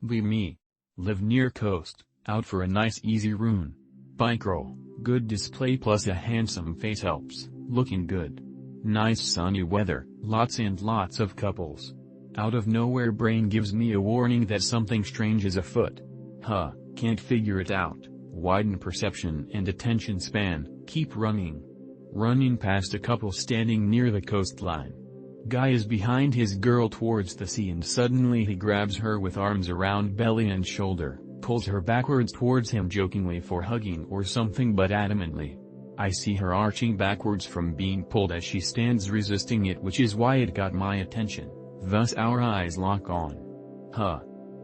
Be me. Live near coast, out for a nice easy run. Bike roll, good display plus a handsome face helps, looking good. Nice sunny weather, lots and lots of couples. Out of nowhere brain gives me a warning that something strange is afoot. Can't figure it out, widen perception and attention span, keep running. Running past a couple standing near the coastline. Guy is behind his girl towards the sea and suddenly he grabs her with arms around belly and shoulder, pulls her backwards towards him jokingly for hugging or something but adamantly. I see her arching backwards from being pulled as she stands resisting it, which is why it got my attention, thus our eyes lock on.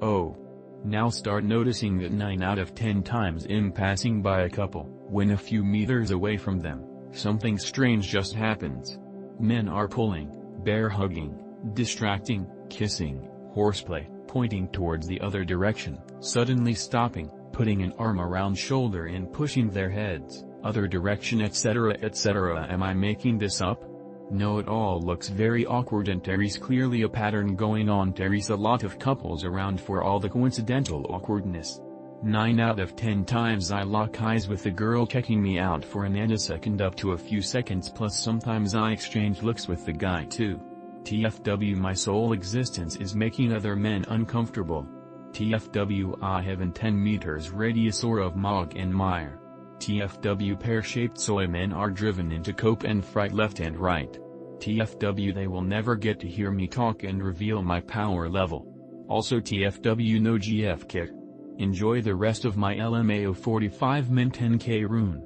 Oh. Now start noticing that 9 out of 10 times in passing by a couple, when a few meters away from them, something strange just happens. Men are pulling, bear hugging, distracting, kissing, horseplay, pointing towards the other direction, suddenly stopping, putting an arm around shoulder and pushing their heads, other direction etc. etc. Am I making this up? No, it all looks very awkward and there's clearly a pattern going on. There's a lot of couples around for all the coincidental awkwardness. 9 out of 10 times I lock eyes with the girl checking me out for a nanosecond up to a few seconds plus sometimes I exchange looks with the guy too. TFW my sole existence is making other men uncomfortable. TFW I have in 10 meters radius or of Mog and Mire. TFW pear-shaped soy men are driven into cope and fright left and right. TFW they will never get to hear me talk and reveal my power level. Also TFW no GF kick. Enjoy the rest of my LMAO 45 min 10k rune.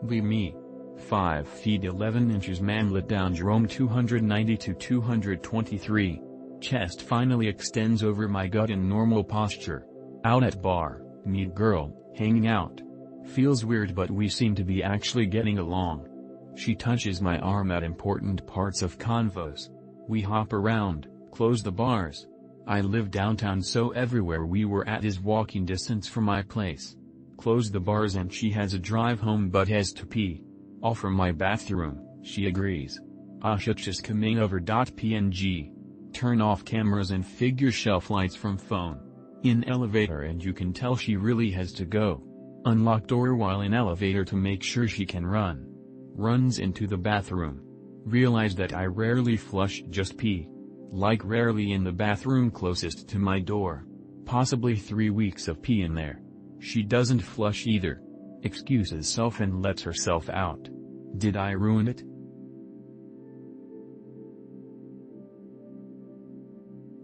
Be me. 5 feet 11 inches manlet down Jerome 290 to 223. Chest finally extends over my gut in normal posture. Out at bar, meet girl, hanging out. Feels weird but we seem to be actually getting along. She touches my arm at important parts of convos. We hop around, close the bars. I live downtown so everywhere we were at is walking distance from my place. Close the bars and she has a drive home but has to pee. Offer my bathroom, she agrees. Shit is coming over. .png. Turn off cameras and figure shelf lights from phone. In elevator and you can tell she really has to go. Unlock door while in elevator to make sure she can run. Runs into the bathroom. Realize that I rarely flush, just pee. Like rarely in the bathroom closest to my door. Possibly 3 weeks of pee in there. She doesn't flush either. Excuses self and lets herself out. Did I ruin it?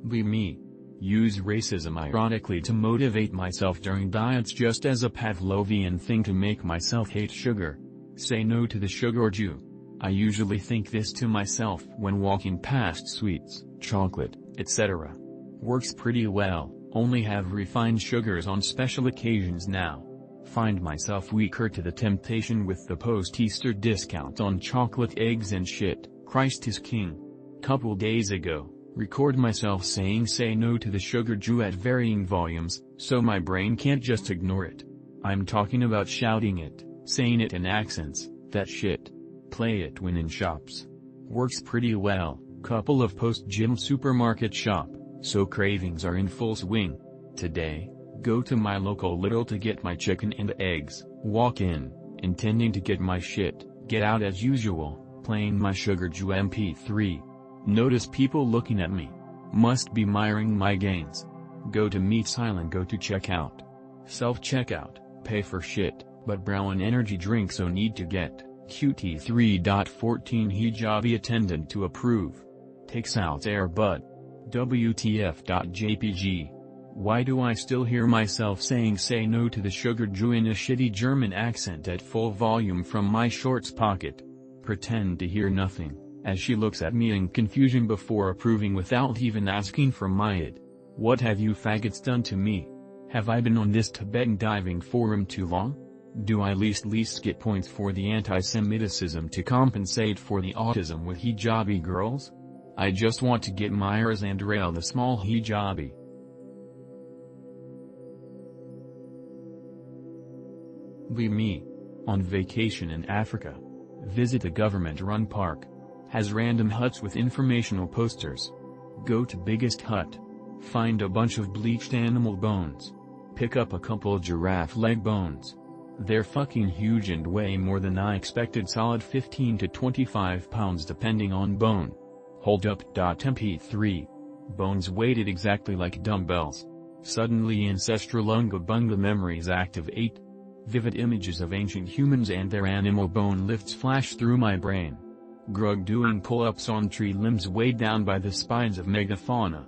Be me. Use racism ironically to motivate myself during diets just as a Pavlovian thing to make myself hate sugar. Say no to the sugar Jew. I usually think this to myself when walking past sweets, chocolate, etc. Works pretty well, only have refined sugars on special occasions now. Find myself weaker to the temptation with the post-Easter discount on chocolate eggs and shit. Christ is king. Couple days ago, record myself saying say no to the sugar Jew at varying volumes, so my brain can't just ignore it. I'm talking about shouting it, saying it in accents, that shit. Play it when in shops. Works pretty well, couple of post-gym supermarket shop, so cravings are in full swing. Today, go to my local Lidl to get my chicken and eggs, walk in, intending to get my shit, get out as usual, playing my Sugar Jew MP3. Notice people looking at me. Must be miring my gains. Go to meet silent, go to checkout. Self-checkout, pay for shit, but brown energy drink so need to get, QT 3.14 hijabi attendant to approve. Takes out air bud. WTF.jpg. Why do I still hear myself saying say no to the sugar Jew in a shitty German accent at full volume from my shorts pocket? Pretend to hear nothing, as she looks at me in confusion before approving without even asking for my id. What have you faggots done to me? Have I been on this Tibetan diving forum too long? Do I least get points for the anti-Semiticism to compensate for the autism with hijabi girls? I just want to get Myers and rail the small hijabi. Be me. On vacation in Africa. Visit a government-run park. Has random huts with informational posters. Go to biggest hut. Find a bunch of bleached animal bones. Pick up a couple giraffe leg bones. They're fucking huge and weigh more than I expected, solid 15 to 25 pounds depending on bone. Hold up. MP3. Bones weighted exactly like dumbbells. Suddenly ancestral unga bunga memories activate. Vivid images of ancient humans and their animal bone lifts flash through my brain. Grug doing pull-ups on tree limbs weighed down by the spines of megafauna.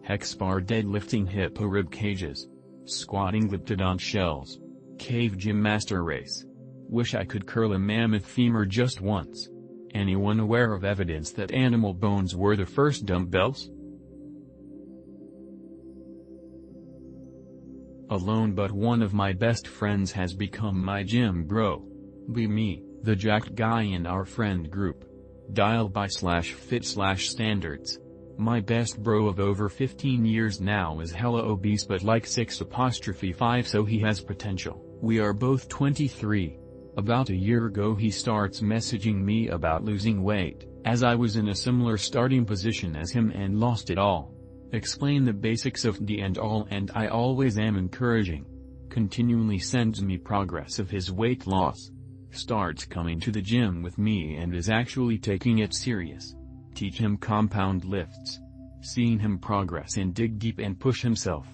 Hexbar deadlifting hippo rib cages. Squatting glyptodon shells. Cave gym master race. Wish I could curl a mammoth femur just once. Anyone aware of evidence that animal bones were the first dumbbells? Alone, but one of my best friends has become my gym bro. Be me, the jacked guy in our friend group. Dial by/fit/standards. My best bro of over 15 years now is hella obese but like 6'5", so he has potential. We are both 23. About a year ago he starts messaging me about losing weight, as I was in a similar starting position as him and lost it all. Explain the basics of D and all, and I always am encouraging. Continually sends me progress of his weight loss. Starts coming to the gym with me and is actually taking it serious. Teach him compound lifts. Seeing him progress and dig deep and push himself.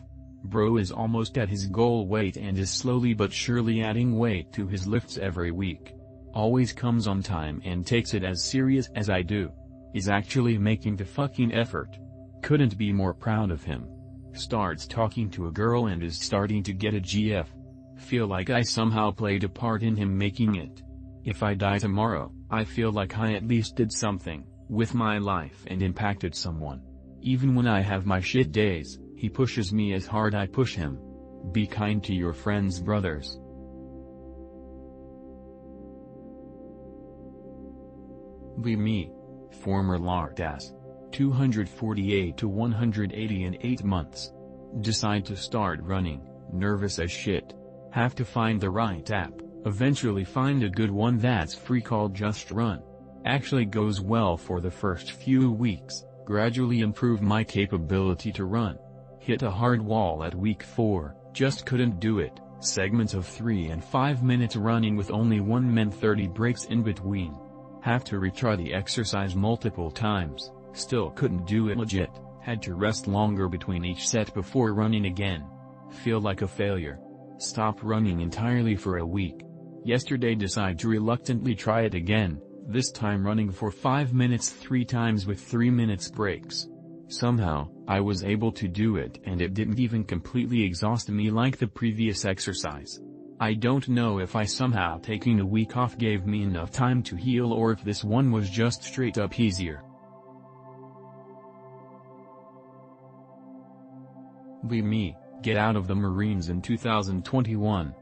Bro is almost at his goal weight and is slowly but surely adding weight to his lifts every week. Always comes on time and takes it as serious as I do. Is actually making the fucking effort. Couldn't be more proud of him. Starts talking to a girl and is starting to get a GF. Feel like I somehow played a part in him making it. If I die tomorrow, I feel like I at least did something with my life and impacted someone. Even when I have my shit days, he pushes me as hard I push him. Be kind to your friends, brothers. Be me. Former lardass. 248 to 180 in 8 months. Decide to start running, nervous as shit. Have to find the right app, eventually find a good one that's free called Just Run. Actually goes well for the first few weeks, gradually improve my capability to run. Hit a hard wall at week 4, just couldn't do it, segments of 3 and 5 minutes running with only 1 min 30 breaks in between. Have to retry the exercise multiple times, still couldn't do it legit, had to rest longer between each set before running again. Feel like a failure. Stop running entirely for a week. Yesterday decide to reluctantly try it again, this time running for 5 minutes 3 times with 3 minutes breaks. Somehow, I was able to do it and it didn't even completely exhaust me like the previous exercise. I don't know if I somehow taking a week off gave me enough time to heal or if this one was just straight up easier. Be me. Get out of the Marines in 2021.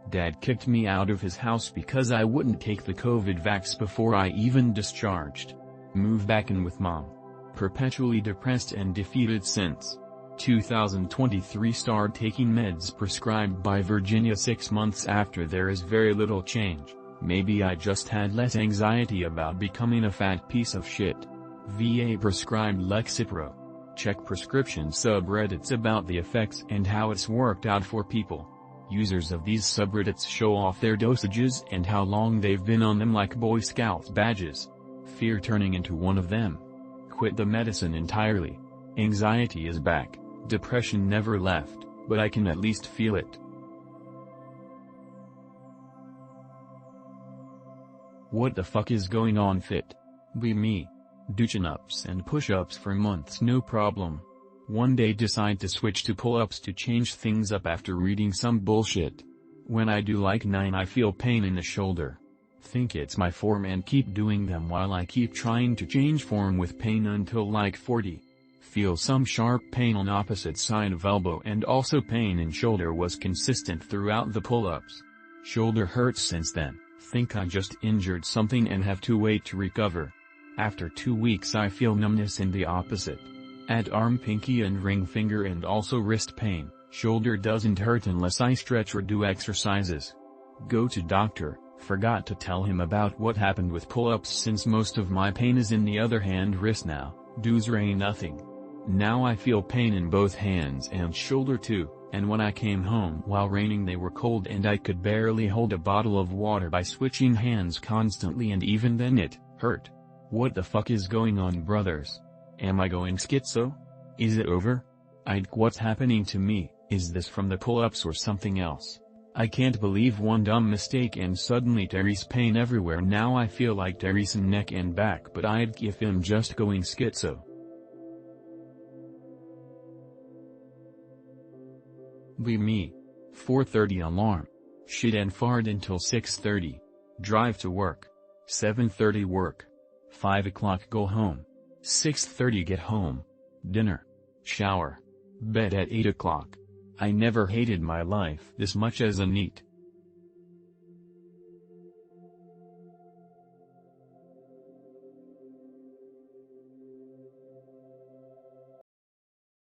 Dad kicked me out of his house because I wouldn't take the COVID vax before I even discharged. Move back in with mom. Perpetually depressed and defeated since 2023. Start taking meds prescribed by Virginia 6 months after. There is very little change. Maybe I just had less anxiety about becoming a fat piece of shit. VA prescribed Lexapro. Check prescription subreddits about the effects and how it's worked out for people. Users of these subreddits show off their dosages and how long they've been on them like Boy Scout badges. Fear turning into one of them. Quit the medicine entirely. Anxiety is back, depression never left, but I can at least feel it. What the fuck is going on? Fit. Be me. Do chin-ups and push-ups for months no problem. One day decide to switch to pull-ups to change things up after reading some bullshit. When I do like 9 I feel pain in the shoulder. Think it's my form and keep doing them while I keep trying to change form with pain until like 40. Feel some sharp pain on opposite side of elbow and also pain in shoulder was consistent throughout the pull-ups. Shoulder hurts since then, think I just injured something and have to wait to recover. After 2 weeks I feel numbness in the opposite. At arm, pinky and ring finger and also wrist pain. Shoulder doesn't hurt unless I stretch or do exercises. Go to doctor, Forgot to tell him about what happened with pull-ups since most of my pain is in the other hand wrist now, dues rain nothing. Now I feel pain in both hands and shoulder too, and when I came home while raining they were cold and I could barely hold a bottle of water by switching hands constantly, and even then it hurt. What the fuck is going on, brothers? Am I going schizo? Is it over? What's happening to me? Is this from the pull-ups or something else? I can't believe one dumb mistake and suddenly Terry's pain everywhere. Now I feel like Terry's in neck and back, but if I'm just going schizo. Be me. 4:30 alarm. Shit and fart until 6:30. Drive to work. 7:30 work. 5 o'clock go home. 6:30 get home. Dinner. Shower. Bed at 8 o'clock. I never hated my life this much as a NEET.